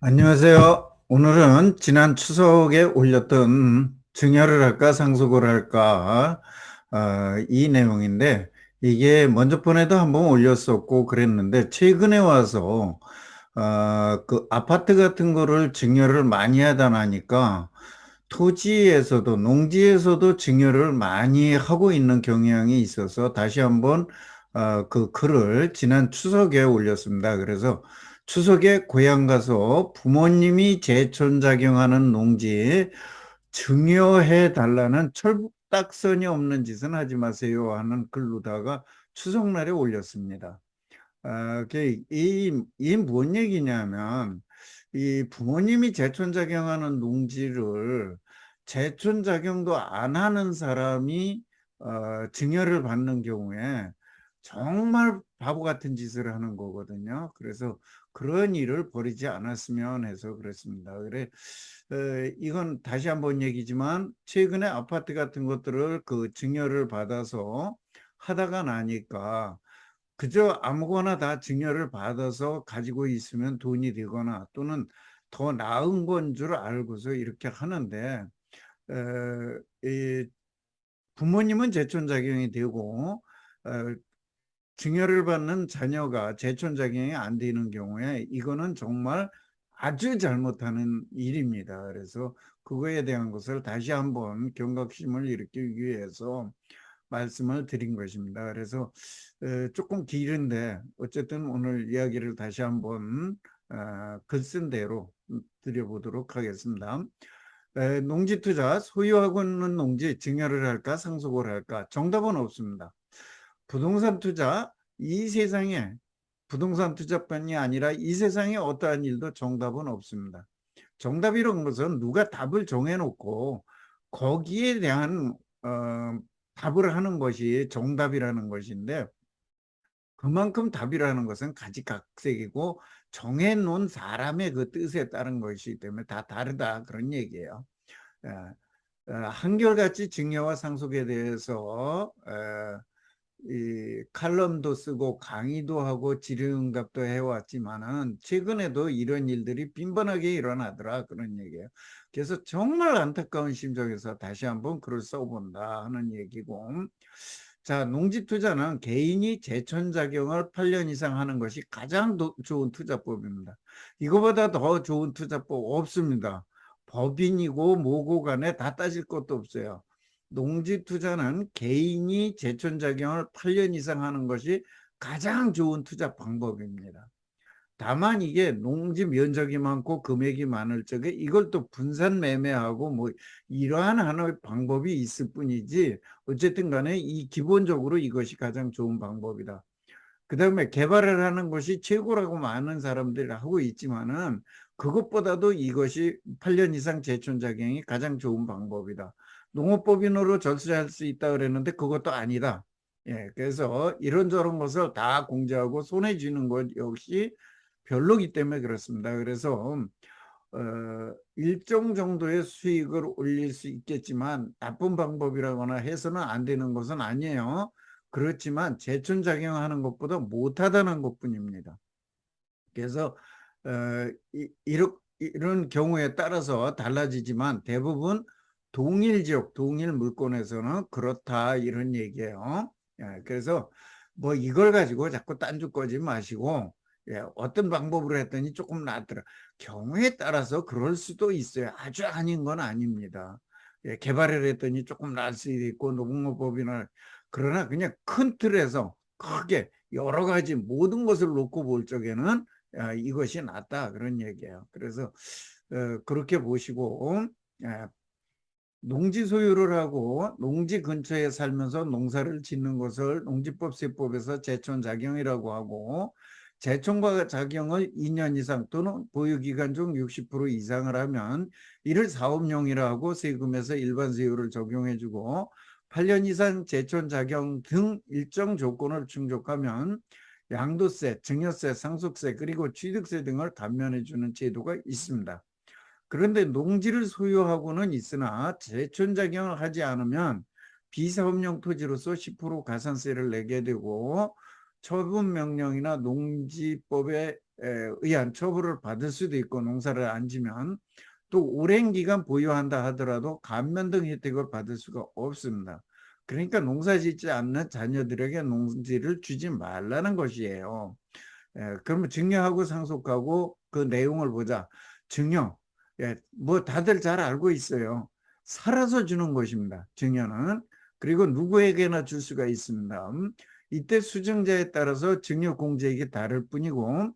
안녕하세요. 오늘은 지난 추석에 올렸던 증여를 할까 상속을 할까 이 내용인데, 이게 먼저 번에도 한번 올렸었고 그랬는데 최근에 와서 그 아파트 같은 거를 증여를 많이 하다 나니까 토지에서도 농지에서도 증여를 많이 하고 있는 경향이 있어서 다시 한번 그 글을 지난 추석에 올렸습니다. 그래서 추석에 고향 가서 부모님이 제촌작용하는 농지에 증여해 달라는 철딱선이 없는 짓은 하지 마세요 하는 글로다가 추석날에 올렸습니다. 이 뭔 얘기냐면, 이 부모님이 제촌작용하는 농지를 제촌작용도 안 하는 사람이 증여를 받는 경우에 정말 바보 같은 짓을 하는 거거든요. 그래서 그런 일을 벌이지 않았으면 해서 그렇습니다. 이건 다시 한번 얘기지만, 최근에 아파트 같은 것들을 그 증여를 받아서 하다가 나니까 그저 아무거나 다 증여를 받아서 가지고 있으면 돈이 되거나 또는 더 나은 건 줄 알고서 이렇게 하는데, 이 부모님은 제촌작용이 되고 증여를 받는 자녀가 제촌작용이 안 되는 경우에 이거는 정말 아주 잘못하는 일입니다. 그래서 그거에 대한 것을 다시 한번 경각심을 일으키기 위해서 말씀을 드린 것입니다. 그래서 조금 길은데 어쨌든 오늘 이야기를 다시 한번 글 쓴 대로 드려보도록 하겠습니다. 농지 투자, 소유하고 있는 농지 증여를 할까 상속을 할까? 정답은 없습니다. 부동산 투자, 이 세상에 부동산 투자뿐이 아니라 이 세상에 어떠한 일도 정답은 없습니다. 정답이라는 것은 누가 답을 정해놓고 거기에 대한 답을 하는 것이 정답이라는 것인데, 그만큼 답이라는 것은 가지각색이고 정해놓은 사람의 그 뜻에 따른 것이기 때문에 다 다르다, 그런 얘기예요. 예, 한결같이 증여와 상속에 대해서 이 칼럼도 쓰고 강의도 하고 질의응답도 해왔지만은 최근에도 이런 일들이 빈번하게 일어나더라, 그런 얘기예요. 그래서 정말 안타까운 심정에서 다시 한번 글을 써본다 하는 얘기고, 자, 농지 투자는 개인이 제촌작용을 8년 이상 하는 것이 가장 좋은 투자법입니다. 이거보다 더 좋은 투자법 없습니다. 법인이고 뭐고 간에 다 따질 것도 없어요. 농지 투자는 개인이 제촌작용을 8년 이상 하는 것이 가장 좋은 투자 방법입니다. 다만 이게 농지 면적이 많고 금액이 많을 적에 이걸 또 분산 매매하고 뭐 이러한 하나의 방법이 있을 뿐이지, 어쨌든 간에 이 기본적으로 이것이 가장 좋은 방법이다. 그 다음에 개발을 하는 것이 최고라고 많은 사람들이 하고 있지만은 그것보다도 이것이 8년 이상 재촌작용이 가장 좋은 방법이다. 농업법인으로 절수할 수 있다 그랬는데 그것도 아니다. 예, 그래서 이런저런 것을 다 공제하고 손해 쥐는 것 역시 별로기 때문에 그렇습니다. 그래서 일정 정도의 수익을 올릴 수 있겠지만 나쁜 방법이라거나 해서는 안 되는 것은 아니에요. 그렇지만 재천작용하는 것보다 못하다는 것뿐입니다. 그래서 어, 이런 경우에 따라서 달라지지만 대부분 동일 지역, 동일 물권에서는 그렇다, 이런 얘기예요. 예, 그래서 뭐 이걸 가지고 자꾸 딴죽 거지 마시고, 예, 어떤 방법으로 했더니 조금 낫더라. 경우에 따라서 그럴 수도 있어요. 아주 아닌 건 아닙니다. 예, 개발을 했더니 조금 나을 수도 있고 농업법이나, 그러나 그냥 큰 틀에서 크게 여러 가지 모든 것을 놓고 볼 적에는 이것이 낫다, 그런 얘기예요. 그래서 그렇게 보시고, 농지 소유를 하고 농지 근처에 살면서 농사를 짓는 것을 농지법 세법에서 제촌작용이라고 하고, 제촌과 작용을 2년 이상 또는 보유기간 중 60% 이상을 하면 이를 사업용이라 하고 세금에서 일반세율을 적용해주고, 8년 이상 제촌작용 등 일정 조건을 충족하면 양도세, 증여세, 상속세 그리고 취득세 등을 감면해주는 제도가 있습니다. 그런데 농지를 소유하고는 있으나 제촌작용을 하지 않으면 비사업용 토지로서 10% 가산세를 내게 되고, 처분명령이나 농지법에 의한 처벌을 받을 수도 있고, 농사를 안 지면 또 오랜 기간 보유한다 하더라도 감면 등 혜택을 받을 수가 없습니다. 그러니까 농사 짓지 않는 자녀들에게 농지를 주지 말라는 것이에요. 그러면 증여하고 상속하고 그 내용을 보자. 증여, 뭐 다들 잘 알고 있어요. 살아서 주는 것입니다. 증여는. 그리고 누구에게나 줄 수가 있습니다. 이때 수증자에 따라서 증여 공제액이 다를 뿐이고,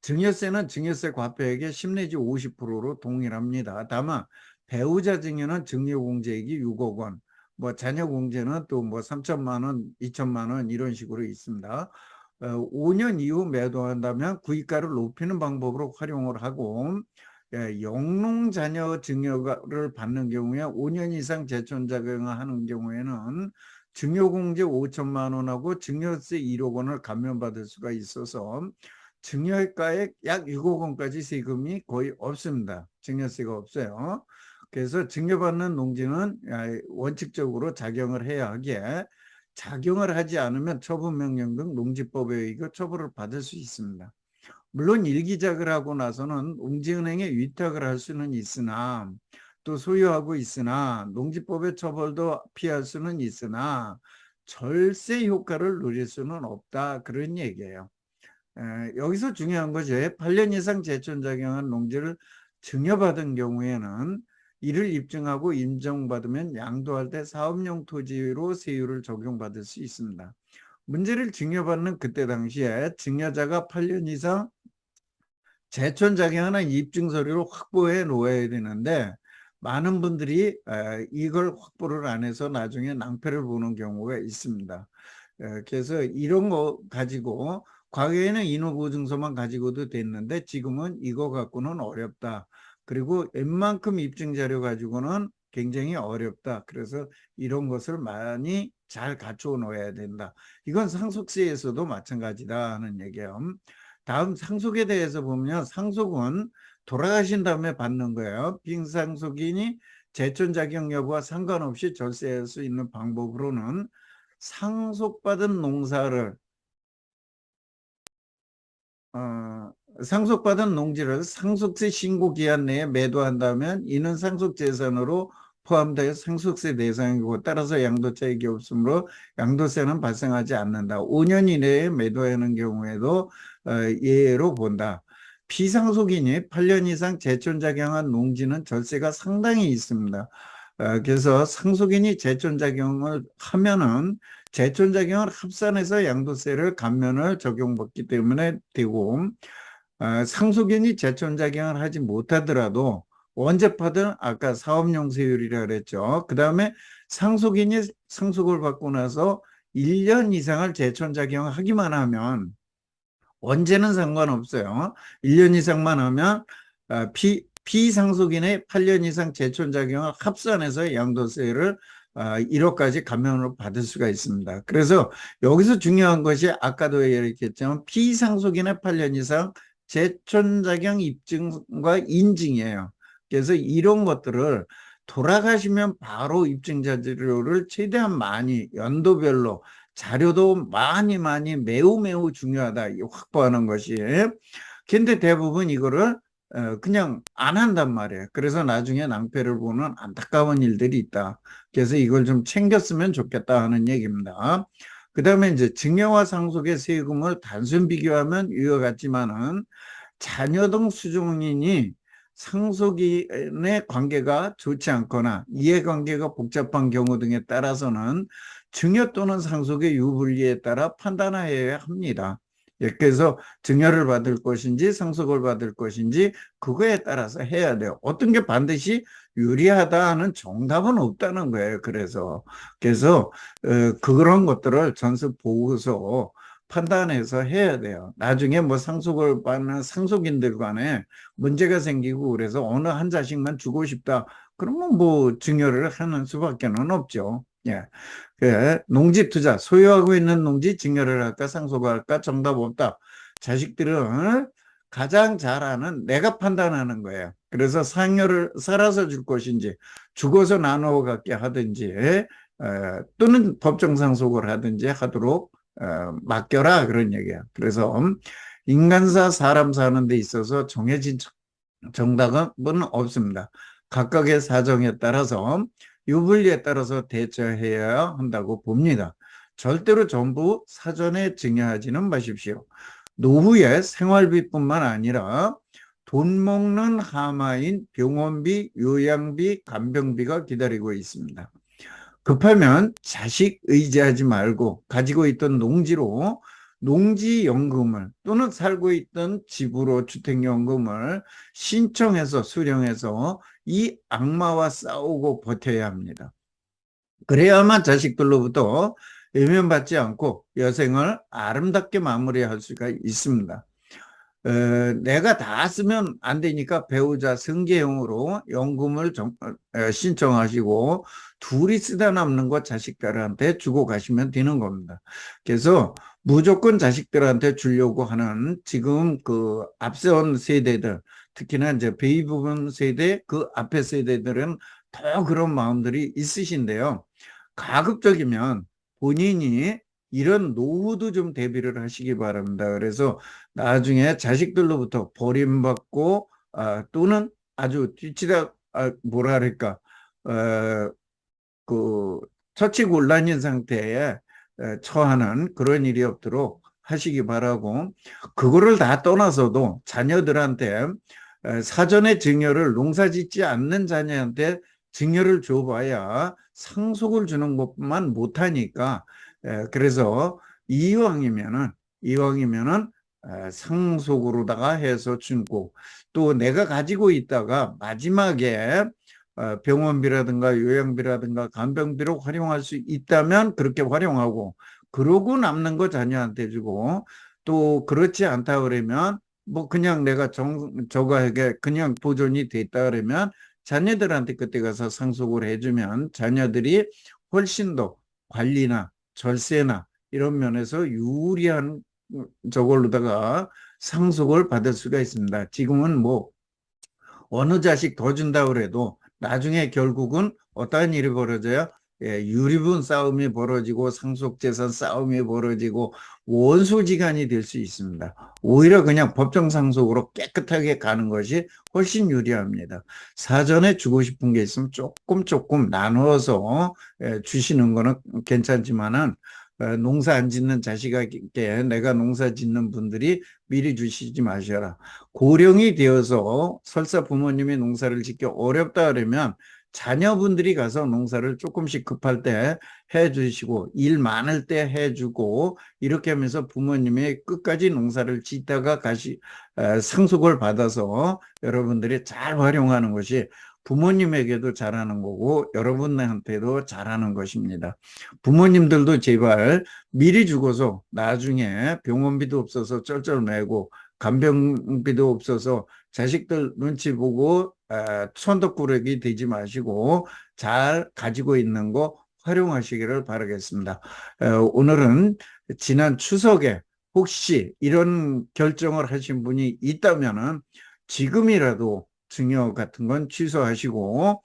증여세는 증여세 과표액의 10 내지 50%로 동일합니다. 다만 배우자 증여는 증여공제액이 6억 원, 뭐 자녀 공제는 또 뭐 3천만 원, 2천만 원 이런 식으로 있습니다. 5년 이후 매도한다면 구입가를 높이는 방법으로 활용을 하고, 영농 자녀 증여를 받는 경우에 5년 이상 재촌작용을 하는 경우에는 증여공제 5천만 원하고 증여세 1억 원을 감면받을 수가 있어서 증여가액 약 6억 원까지 세금이 거의 없습니다. 증여세가 없어요. 그래서 증여받는 농지는 원칙적으로 작용을 해야 하기에, 작용을 하지 않으면 처분명령 등 농지법에 의거 처벌을 받을 수 있습니다. 물론 일기작을 하고 나서는 농지은행에 위탁을 할 수는 있으나, 또 소유하고 있으나 농지법의 처벌도 피할 수는 있으나 절세 효과를 누릴 수는 없다, 그런 얘기예요. 여기서 중요한 거죠. 8년 이상 재촌작용한 농지를 증여받은 경우에는 이를 입증하고 인정받으면 양도할 때 사업용 토지로 세율을 적용받을 수 있습니다. 문제를 증여받는 그때 당시에 증여자가 8년 이상 재촌작용하는 입증서류를 확보해 놓아야 되는데, 많은 분들이 이걸 확보를 안 해서 나중에 낭패를 보는 경우가 있습니다. 그래서 이런 거 가지고, 과거에는 인후보증서만 가지고도 됐는데 지금은 이거 갖고는 어렵다. 그리고 웬만큼 입증자료 가지고는 굉장히 어렵다. 그래서 이런 것을 많이 잘 갖추어 놓아야 된다. 이건 상속세에서도 마찬가지다 하는 얘기예요. 다음 상속에 대해서 보면, 상속은 돌아가신 다음에 받는 거예요. 빙상속인이 재촌작용 여부와 상관없이 절세할 수 있는 방법으로는 상속받은 농사를 상속받은 농지를 상속세 신고 기한 내에 매도한다면 이는 상속재산으로 포함되어 상속세 대상이고, 따라서 양도차익이 없으므로 양도세는 발생하지 않는다. 5년 이내에 매도하는 경우에도 예로 본다. 비상속인이 8년 이상 재촌작용한 농지는 절세가 상당히 있습니다. 그래서 상속인이 재촌작용을 하면은 재촌작용을 합산해서 양도세를 감면을 적용받기 때문에 되고, 상속인이 재촌작용을 하지 못하더라도 언제 파든 아까 사업용 세율이라 그랬죠. 그 다음에 상속인이 상속을 받고 나서 1년 이상을 재촌작용을 하기만 하면 언제는 상관없어요. 1년 이상만 하면 비상속인의 8년 이상 재촌작용을 합산해서 양도세를 1억까지 감면으로 받을 수가 있습니다. 그래서 여기서 중요한 것이 아까도 얘기했지만 비상속인의 8년 이상 재촌작용 입증과 인증이에요. 그래서 이런 것들을 돌아가시면 바로 입증자 자료를 최대한 많이 연도별로 자료도 많이 매우 중요하다 확보하는 것이. 근데 대부분 이거를 그냥 안 한단 말이에요. 그래서 나중에 낭패를 보는 안타까운 일들이 있다. 그래서 이걸 좀 챙겼으면 좋겠다 하는 얘기입니다. 그 다음에 이제 증여와 상속의 세금을 단순 비교하면 이와 같지만은, 자녀 등 수종인이 상속인의 관계가 좋지 않거나 이해관계가 복잡한 경우 등에 따라서는 증여 또는 상속의 유불리에 따라 판단해야 합니다. 그래서 증여를 받을 것인지 상속을 받을 것인지 그거에 따라서 해야 돼요. 어떤 게 반드시 유리하다 하는 정답은 없다는 거예요. 그래서 그런 것들을 전습 보고서 판단해서 해야 돼요. 나중에 뭐 상속을 받는 상속인들 간에 문제가 생기고 그래서 어느 한 자식만 주고 싶다, 그러면 뭐 증여를 하는 수밖에는 없죠. 예. 농지 투자, 소유하고 있는 농지 증여를 할까 상속을 할까 정답 없다. 자식들은 가장 잘 아는 내가 판단하는 거예요. 그래서 상여를 살아서 줄 것인지 죽어서 나누어 갖게 하든지 또는 법정 상속을 하든지 하도록 맡겨라, 그런 얘기야. 그래서 인간사, 사람 사는 데 있어서 정해진 정답은 없습니다. 각각의 사정에 따라서 유불리에 따라서 대처해야 한다고 봅니다. 절대로 전부 사전에 증여하지는 마십시오. 노후에 생활비뿐만 아니라 돈 먹는 하마인 병원비, 요양비, 간병비가 기다리고 있습니다. 급하면 자식 의지하지 말고 가지고 있던 농지로 농지연금을 또는 살고 있던 집으로 주택연금을 신청해서 수령해서 이 악마와 싸우고 버텨야 합니다. 그래야만 자식들로부터 외면받지 않고 여생을 아름답게 마무리할 수가 있습니다. 내가 다 쓰면 안 되니까 배우자 승계형으로 연금을 신청하시고 둘이 쓰다 남는 거 자식들한테 주고 가시면 되는 겁니다. 그래서 무조건 자식들한테 주려고 하는 지금 그 앞선 세대들, 특히나 이제 베이비붐 세대 그 앞에 세대들은 더 그런 마음들이 있으신데요. 가급적이면 본인이 이런 노후도 좀 대비를 하시기 바랍니다. 그래서 나중에 자식들로부터 버림받고 또는 아주 뒤치다 뭐랄까 그 처치곤란인 상태에 처하는 그런 일이 없도록 하시기 바라고, 그거를 다 떠나서도 자녀들한테 사전에 증여를 농사짓지 않는 자녀한테 증여를 줘봐야 상속을 주는 것만 못하니까, 그래서 이왕이면은 상속으로다가 해서 주고, 또 내가 가지고 있다가 마지막에 병원비라든가 요양비라든가 간병비로 활용할 수 있다면 그렇게 활용하고, 그러고 남는 거 자녀한테 주고, 또 그렇지 않다 그러면 뭐 그냥 내가 저거에게 그냥 보존이 됐다 그러면 자녀들한테 그때 가서 상속을 해주면 자녀들이 훨씬 더 관리나 절세나 이런 면에서 유리한 저걸로다가 상속을 받을 수가 있습니다. 지금은 뭐 어느 자식 더 준다 그래도 나중에 결국은 어떠한 일이 벌어져요? 유리분 싸움이 벌어지고 상속재산 싸움이 벌어지고 원소지간이 될 수 있습니다. 오히려 그냥 법정 상속으로 깨끗하게 가는 것이 훨씬 유리합니다. 사전에 주고 싶은 게 있으면 조금 나누어서 주시는 거는 괜찮지만은 농사 안 짓는 자식에게 내가 농사 짓는 분들이 미리 주시지 마셔라. 고령이 되어서 설사 부모님이 농사를 짓기 어렵다 그러면 자녀분들이 가서 농사를 조금씩 급할 때 해주시고 일 많을 때 해주고, 이렇게 하면서 부모님이 끝까지 농사를 짓다가 상속을 받아서 여러분들이 잘 활용하는 것이 부모님에게도 잘하는 거고 여러분한테도 잘하는 것입니다. 부모님들도 제발 미리 주고서 나중에 병원비도 없어서 쩔쩔매고 간병비도 없어서 자식들 눈치 보고 천덕꾸러기 되지 마시고 잘 가지고 있는 거 활용하시기를 바라겠습니다. 오늘은 지난 추석에 혹시 이런 결정을 하신 분이 있다면은 지금이라도 증여 같은 건 취소하시고,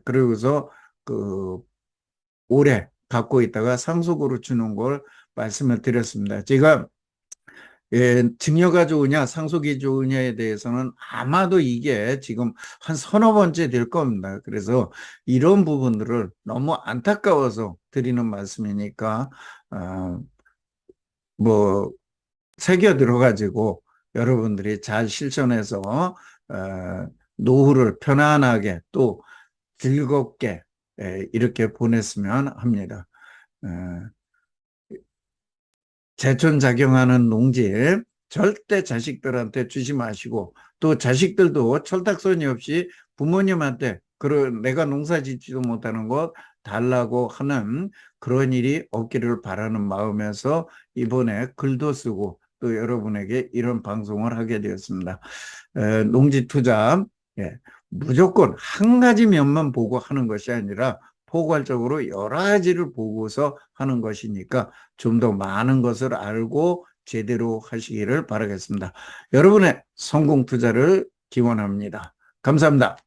그러고서 그 올해 갖고 있다가 상속으로 주는 걸 말씀을 드렸습니다. 제가 증여가 좋으냐 상속이 좋으냐에 대해서는 아마도 이게 지금 한 서너 번째 될 겁니다. 그래서 이런 부분들을 너무 안타까워서 드리는 말씀이니까 뭐 새겨 들어가지고 여러분들이 잘 실천해서 노후를 편안하게 또 즐겁게 이렇게 보냈으면 합니다. 제촌작용하는 농지 절대 자식들한테 주지 마시고, 또 자식들도 철딱서니 없이 부모님한테 내가 농사 짓지도 못하는 거 달라고 하는 그런 일이 없기를 바라는 마음에서 이번에 글도 쓰고 또 여러분에게 이런 방송을 하게 되었습니다. 농지 투자, 무조건 한 가지 면만 보고 하는 것이 아니라 포괄적으로 여러 가지를 보고서 하는 것이니까 좀 더 많은 것을 알고 제대로 하시기를 바라겠습니다. 여러분의 성공 투자를 기원합니다. 감사합니다.